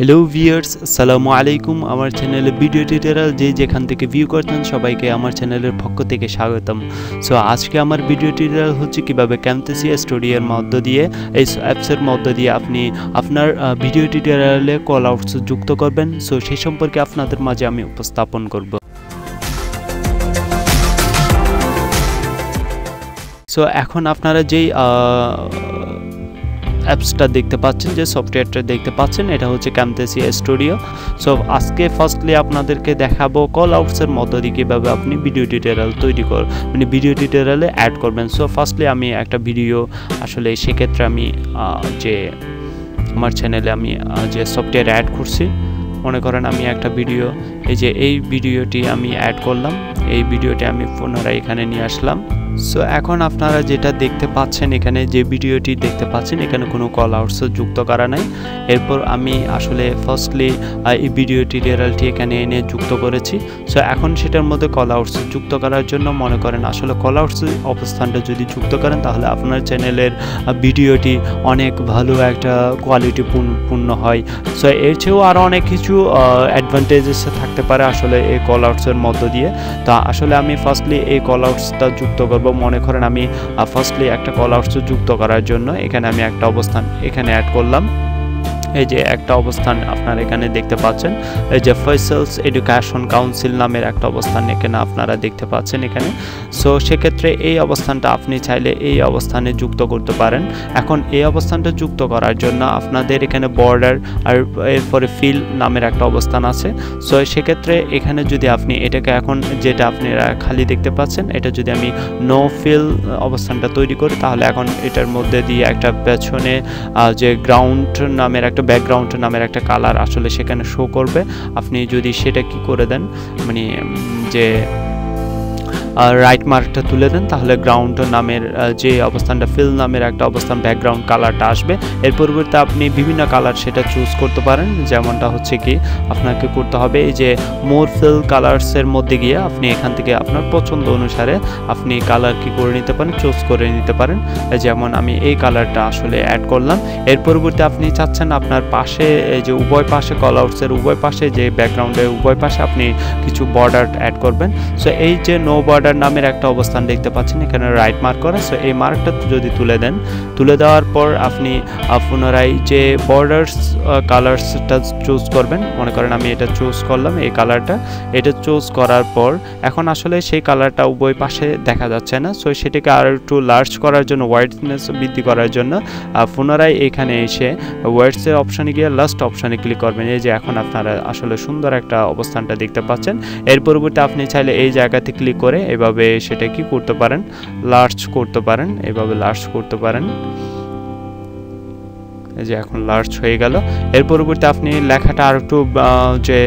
Hello viewers আসসালামু আলাইকুম আমার চ্যানেলে ভিডিও টিউটোরিয়াল যে যেখান থেকে ভিউ করতেন সবাইকে আমার চ্যানেলের পক্ষ থেকে স্বাগতম। সো আজকে আমার ভিডিও টিউটোরিয়াল হচ্ছে কিভাবে Camtasia Studio এর মধ্য দিয়ে এই অ্যাপসের মধ্য দিয়ে আপনি আপনার ভিডিও টিউটোরিয়ালে কল আউটস যুক্ত করবেন। সো সেই সম্পর্কে আপনাদের মাঝে আমি উপস্থাপন করব। সো এখন আপনারা যেই অ্যাপসটা দেখতে পাচ্ছেন, যে সফটওয়্যারটা দেখতে পাচ্ছেন, এটা হচ্ছে Camtasia Studio। সো আজকে ফার্স্টলি আপনাদেরকে দেখাবো কল আউটসের মধ্য দিয়ে কিভাবে আপনি ভিডিও টিউটোরিয়াল তৈরি মানে ভিডিও টিউটোরিয়ালে অ্যাড করবেন। সো ফার্স্টলি আমি একটা ভিডিও আসলে সেক্ষেত্রে আমি যে আমার চ্যানেলে আমি যে সফটওয়্যার অ্যাড করছি, মনে করেন আমি একটা ভিডিও, এই ভিডিওটি আমি অ্যাড করলাম, এই ভিডিওটি আমি পুনরায় এখানে নিয়ে আসলাম। সো এখন আপনারা যেটা দেখতে পাচ্ছেন, এখানে যে ভিডিওটি দেখতে পাচ্ছেন এখানে কোনো কল আউটস যুক্ত করা নাই। এরপর আমি আসলে ফার্স্টলি এই ভিডিও টিউটোরিয়ালটি এখানে এনে যুক্ত করেছি। সো এখন সেটার মধ্যে কল আউটস যুক্ত করার জন্য মনে করেন আসলে কল আউটস অবস্থানটা যদি যুক্ত করেন তাহলে আপনার চ্যানেলের ভিডিওটি অনেক ভালো একটা কোয়ালিটিপূর্ণ হয়। সো এর চেয়েও আরও অনেক কিছু অ্যাডভান্টেজেস থাকতে পারে আসলে এই কল আউটসের মধ্য দিয়ে। তা আসলে আমি ফার্স্টলি এই কল আউটসটা যুক্ত করব। মনে করেন আমি ফার্স্টলি একটা কল আউটস যুক্ত করার জন্য এখানে আমি একটা অবস্থান এখানে অ্যাড করলাম। এই যে একটা অবস্থান আপনারা এখানে দেখতে পাচ্ছেন, এই যে ফয়সালস এডুকেশন কাউন্সিল নামের একটা অবস্থান এখানে আপনারা দেখতে পাচ্ছেন এখানে। সো সেক্ষেত্রে এই অবস্থানটা আপনি চাইলে এই অবস্থানে যুক্ত করতে পারেন। এখন এই অবস্থানটা যুক্ত করার জন্য আপনাদের এখানে বর্ডার আর এরপরে ফিল নামের একটা অবস্থান আছে। সো সেক্ষেত্রে এখানে যদি আপনি এটাকে এখন যেটা আপনারা খালি দেখতে পাচ্ছেন, এটা যদি আমি নো ফিল অবস্থানটা তৈরি করি তাহলে এখন এটার মধ্যে দিয়ে একটা পেছনে যে গ্রাউন্ড নামের একটা ব্যাকগ্রাউন্ড নামের একটা কালার আসলে সেখানে শো করবে। আপনি যদি সেটা কি করে দেন, মানে যে রাইট মার্কটা তুলে দেন তাহলে গ্রাউন্ড নামের যে অবস্থানটা ফিল নামের একটা অবস্থান ব্যাকগ্রাউন্ড কালারটা আসবে। এর পরিবর্তে আপনি বিভিন্ন কালার সেটা চুজ করতে পারেন। যেমনটা হচ্ছে কি আপনাকে করতে হবে এই যে মোর ফিল কালার্সের মধ্যে গিয়ে আপনি এখান থেকে আপনার পছন্দ অনুসারে আপনি কালার কি করে নিতে পারেন, চুজ করে নিতে পারেন। যেমন আমি এই কালারটা আসলে অ্যাড করলাম। এর পরিবর্তে আপনি চাচ্ছেন আপনার পাশে এই যে উভয় পাশে কল আউটসের উভয় পাশে যে ব্যাকগ্রাউন্ডের উভয় পাশে আপনি কিছু বর্ডার অ্যাড করবেন। সো এই যে নো বর্ডার নামের একটা অবস্থান দেখতে পাচ্ছেন এখানে রাইট মার্ক করা। সো এই মার্কটা যদি তুলে দেন, তুলে দেওয়ার পর আপনি পুনরায় যে বর্ডার্স কালার্সটা চুজ করবেন। মনে করেন আমি এটা চুজ করলাম, এই কালারটা, এটা চুজ করার পর এখন আসলে সেই কালারটা উভয় পাশে দেখা যাচ্ছে না। সো সেটাকে আর একটু লার্জ করার জন্য, হোয়াইটনেস বৃদ্ধি করার জন্য পুনরায় এখানে এসে ওয়ার্ডসের অপশানে গিয়ে লাস্ট অপশানে ক্লিক করবেন। এই যে এখন আপনারা আসলে সুন্দর একটা অবস্থানটা দেখতে পাচ্ছেন। এর পরিবর্তে আপনি চাইলে এই জায়গাতে ক্লিক করে এভাবে সেটা কি করতে পারেন, লার্জ করতে পারেন, এভাবে লার্জ করতে পারেন। এই যে এখন লার্জ হয়ে গেল। এর পরিবর্তে আপনি লেখাটা আর একটু যে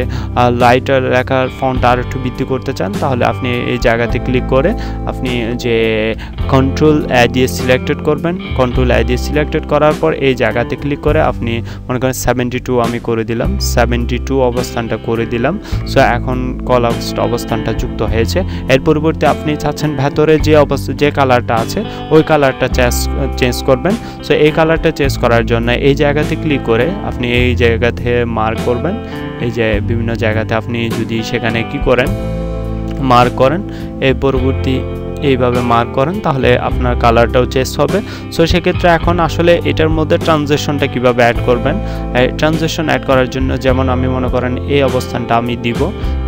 লাইটার লেখার ফন্ট আর একটু বৃদ্ধি করতে চান তাহলে আপনি এই জায়গাতে ক্লিক করে আপনি যে কন্ট্রোল এ দিয়ে সিলেক্টেড করবেন। কন্ট্রোল এ দিয়ে সিলেক্টেড করার পর এই জায়গাতে ক্লিক করে আপনি মনে করেন 72 আমি করে দিলাম, 72 অবস্থানটা করে দিলাম। সো এখন কল আউটস অবস্থানটা যুক্ত হয়েছে। এর পরিবর্তে আপনি চাচ্ছেন ভেতরে যে কালারটা আছে ওই কালারটা চেঞ্জ করবেন। সো এই কালারটা চেঞ্জ করার জন্য এই জায়গাতে ক্লিক করে আপনি এই জায়গাতে মার্ক করবেন। এই যে বিভিন্ন জায়গাতে আপনি যদি সেখানে কি করেন, মার্ক করেন, এই পরবর্তী এইভাবে মার্ক করেন তাহলে আপনার কালারটাও চেঞ্জ হবে। সো সেক্ষেত্রে এখন আসলে এটার মধ্যে ট্রানজিশনটা কিভাবে অ্যাড করবেন, ট্রানজিশন অ্যাড করার জন্য যেমন আমি মনে করেন এই অবস্থানটা আমি দিব,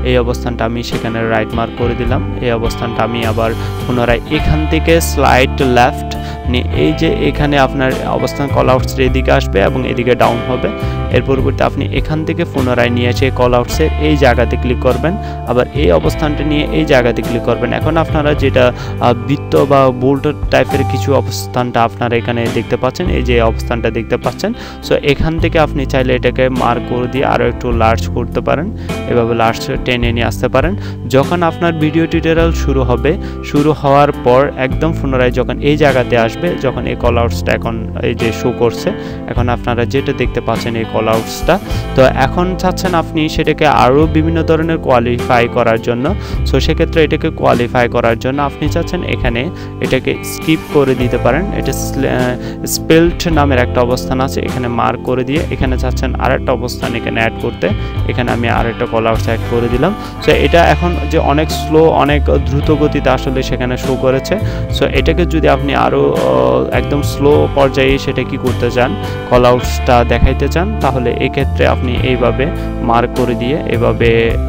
এই অবস্থানটা আমি সেখানে রাইট মার্ক করে দিলাম। এই অবস্থানটা আমি আবার পুনরায় এখান থেকে স্লাইড লেফট, এই যে এখানে আপনার অবস্থান কল আউটসের এদিকে আসবে এবং এদিকে ডাউন হবে। এর পরিবর্তে আপনি এখান থেকে পুনরায় নিয়ে এসে কল আউটসের এই জায়গাতে ক্লিক করবেন, আবার এই অবস্থানটা নিয়ে এই জায়গাতে ক্লিক করবেন। এখন আপনারা যেটা বৃত্ত বা বোল্ট টাইপের কিছু অবস্থানটা আপনারা এখানে দেখতে পাচ্ছেন, এই যে অবস্থানটা দেখতে পাচ্ছেন। সো এখান থেকে আপনি চাইলে এটাকে মার্ক করে দিয়ে আরও একটু লার্জ করতে পারেন, এভাবে লার্জ টেনে নিয়ে আসতে পারেন। যখন আপনার ভিডিও টিউটোরিয়াল শুরু হবে, শুরু হওয়ার পর একদম পুনরায় যখন এই জায়গাতে আসবে, যখন এই কল আউটসটা এখন এই যে শো করছে, এখন আপনারা যেটা দেখতে পাচ্ছেন এই কল কল আউটসটা। তো এখন চাচ্ছেন আপনি সেটাকে আরও বিভিন্ন ধরনের কোয়ালিফাই করার জন্য। সো সেক্ষেত্রে এটাকে কোয়ালিফাই করার জন্য আপনি চাচ্ছেন এখানে এটাকে স্কিপ করে দিতে পারেন। এটা স্পেলড নামের একটা অবস্থান আছে, এখানে মার্ক করে দিয়ে এখানে চাচ্ছেন আরেকটা অবস্থান এখানে অ্যাড করতে, এখানে আমি আরেকটা কল আউটস অ্যাড করে দিলাম। সো এটা এখন যে অনেক স্লো, অনেক দ্রুত গতিতে আসলে সেখানে শো করেছে। সো এটাকে যদি আপনি আরও একদম স্লো পর্যায়ে সেটা কি করতে চান, কল আউটসটা দেখাইতে চান, তাহলে এক্ষেত্রে আপনি এইভাবে মার্ক করে দিয়ে এভাবে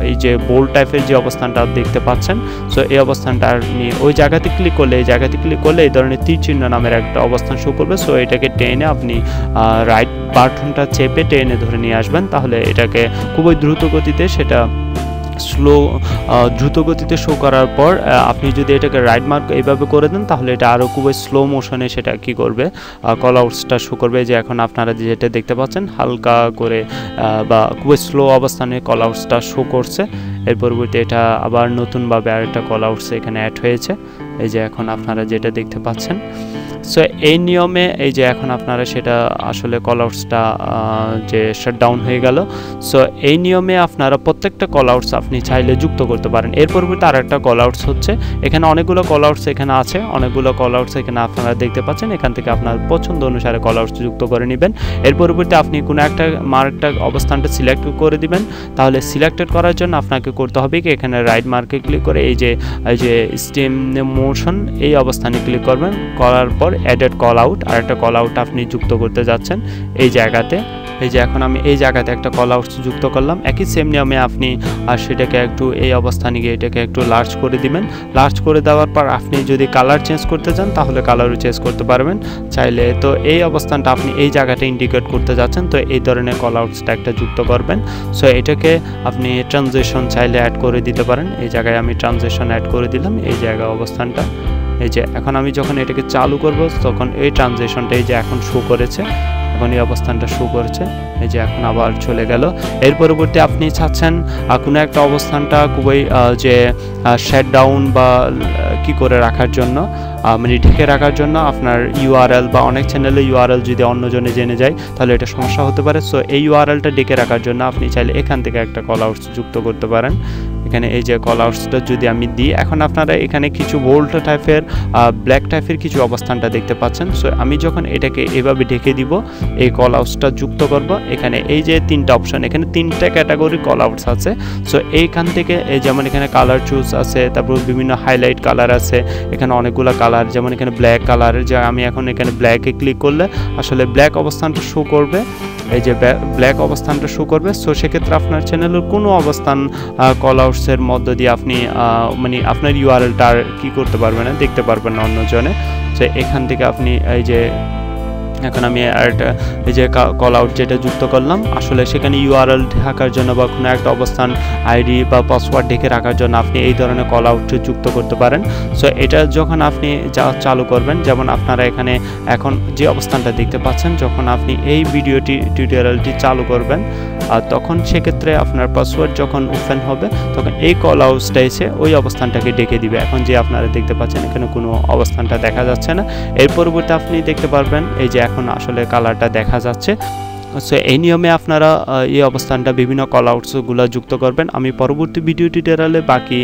এই যে বোল্ড টাইপের যে অবস্থানটা দেখতে পাচ্ছেন, সো এই অবস্থানটা আপনি ওই জায়গাতে ক্লিক করলে, এই জায়গাতে ক্লিক করলে এই ধরনের তীর চিহ্ন নামের একটা অবস্থান শো করবে। সো এটাকে টেনে আপনি রাইট বাটনটা চেপে টেনে ধরে নিয়ে আসবেন, তাহলে এটাকে খুবই দ্রুত গতিতে সেটা দ্রুত গতিতে শো করার পর আপনি যদি এটাকে রাইট মার্ক এইভাবে করে দেন, তাহলে এটা আরও খুবই স্লো মোশনে সেটা কি করবে, কল আউটসটা শো করবে। যে এখন আপনারা যেটা দেখতে পাচ্ছেন হালকা করে বা খুবই স্লো অবস্থানে কল আউটসটা শো করছে। এর পরবর্তী এটা আবার নতুনভাবে আরেকটা কল আউটস এখানে অ্যাড হয়েছে, এই যে এখন আপনারা যেটা দেখতে পাচ্ছেন। সো এই নিয়মে এই যে এখন আপনারা সেটা আসলে কল আউটসটা যে শাটডাউন হয়ে গেল। সো এই নিয়মে আপনারা প্রত্যেকটা কল আউটস আপনি চাইলে যুক্ত করতে পারেন। এর পরবর্তী আরেকটা কল আউটস হচ্ছে, এখানে অনেকগুলো কল আউটস এখানে আছে, অনেকগুলো কল আউটস এখানে আপনারা দেখতে পাচ্ছেন। এখান থেকে আপনার পছন্দ অনুসারে কল আউটস যুক্ত করে নেবেন। এর পরবর্তী আপনি কোনো একটা মার্কটা অবস্থানটা সিলেক্ট করে দিবেন। তাহলে সিলেক্টেড করার জন্য আপনাকে করতে হবে কি, এখানে রাইট মার্কে ক্লিক করে এই যে স্টিম মোশন এই অবস্থানে ক্লিক করবেন, করার পর অ্যাডেড কল আউট, আর একটা কল আউট আপনি যুক্ত করতে যাচ্ছেন এই জায়গাতে। এই যে এখন আমি এই জায়গাতে একটা কল আউট যুক্ত করলাম। একই সেম নিয়মে আপনি আর সেটাকে একটু এই অবস্থানে গিয়ে এটাকে একটু লার্জ করে দিবেন। লার্জ করে দেওয়ার পর আপনি যদি কালার চেঞ্জ করতে চান তাহলে কালারও চেঞ্জ করতে পারবেন চাইলে। তো এই অবস্থানটা আপনি এই জায়গাটা ইন্ডিকেট করতে যাচ্ছেন, তো এই ধরনের কল আউটসটা একটা যুক্ত করবেন। সো এটাকে আপনি ট্রানজিশন চাইলে অ্যাড করে দিতে পারেন। এই জায়গায় আমি ট্রানজিশন অ্যাড করে দিলাম এই জায়গায় অবস্থানটা। এই যে এখন আমি যখন এটাকে চালু করব তখন এই ট্রানজিশনটা এই যে এখন শো করেছে, এখন এই অবস্থানটা শো করছে, এই যে এখন আবার চলে গেল। এর পরবর্তী আপনি চাচ্ছেন কোনো একটা অবস্থানটা খুবই যে শাটডাউন বা কি করে রাখার জন্য, মানে ঢেকে রাখার জন্য আপনার ইউআরএল বা অনেক চ্যানেলে ইউআরএল যদি অন্যজনে জেনে যায় তাহলে এটা সমস্যা হতে পারে। সো এই ইউআরএলটা ঢেকে রাখার জন্য আপনি চাইলে এখান থেকে একটা কল আউটস যুক্ত করতে পারেন। এখানে এই যে কল আউটসটা যদি আমি দিই, এখন আপনারা এখানে কিছু বোল্ড টাইপের ব্ল্যাক টাইপের কিছু অবস্থানটা দেখতে পাচ্ছেন। সো আমি যখন এটাকে এভাবে ঢেকে দিব, এই কল আউটসটা যুক্ত করব। এখানে এই যে তিনটা অপশন, এখানে তিনটা ক্যাটাগরি কল আউটস আছে। সো এইখান থেকে এই যেমন এখানে কালার চুজ আছে, তারপর বিভিন্ন হাইলাইট কালার আছে, এখানে অনেকগুলো কালার, যেমন এখানে ব্ল্যাক কালার, যে আমি এখন এখানে ব্ল্যাকে ক্লিক করলে আসলে ব্ল্যাক অবস্থানটা শো করবে, এই যে ব্ল্যাক অবস্থানটা শো করবে। সো সেক্ষেত্রে আপনার চ্যানেলের কোনো অবস্থান কল আউটসের মধ্য দিয়ে আপনি মানে আপনার ইউআরএলটা আর কি করতে পারবেন না, দেখতে পারবেন না অন্যজনে। সো এখান থেকে আপনি এই যে এখন আমি আরেকটা এই যে কল আউট যেটা যুক্ত করলাম, আসলে সেখানে ইউআরএল ঢাকার জন্য বা কোনো একটা অবস্থান আইডি বা পাসওয়ার্ড ঢেকে রাখার জন্য আপনি এই ধরনের কল আউট যুক্ত করতে পারেন। সো এটা যখন আপনি চালু করবেন, যেমন আপনারা এখানে এখন যে অবস্থানটা দেখতে পাচ্ছেন, যখন আপনি এই টিউটোরিয়ালটি চালু করবেন তখন সেক্ষেত্রে আপনার পাসওয়ার্ড যখন ওপেন হবে তখন এই কল আউটসটা এসে ওই অবস্থানটাকে ডেকে দিবে। এখন যে আপনারা দেখতে পাচ্ছেন এখানে কোনো অবস্থানটা দেখা যাচ্ছে না। এর পরবর্তী আপনি দেখতে পারবেন এই যে এখন আসলে কালারটা দেখা যাচ্ছে। সো এই নিয়মে আপনারা এই অবস্থানটা বিভিন্ন কল আউটসগুলো যুক্ত করবেন। আমি পরবর্তী ভিডিও টিউটোরিয়ালে বাকি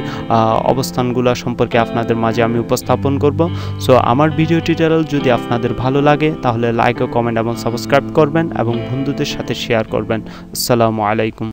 অবস্থানগুলো সম্পর্কে আপনাদের মাঝে আমি উপস্থাপন করব। সো আমার ভিডিও টিউটোরিয়াল যদি আপনাদের ভালো লাগে তাহলে লাইক ও কমেন্ট এবং সাবস্ক্রাইব করবেন এবং বন্ধুদের সাথে শেয়ার করবেন। আসসালামু আলাইকুম।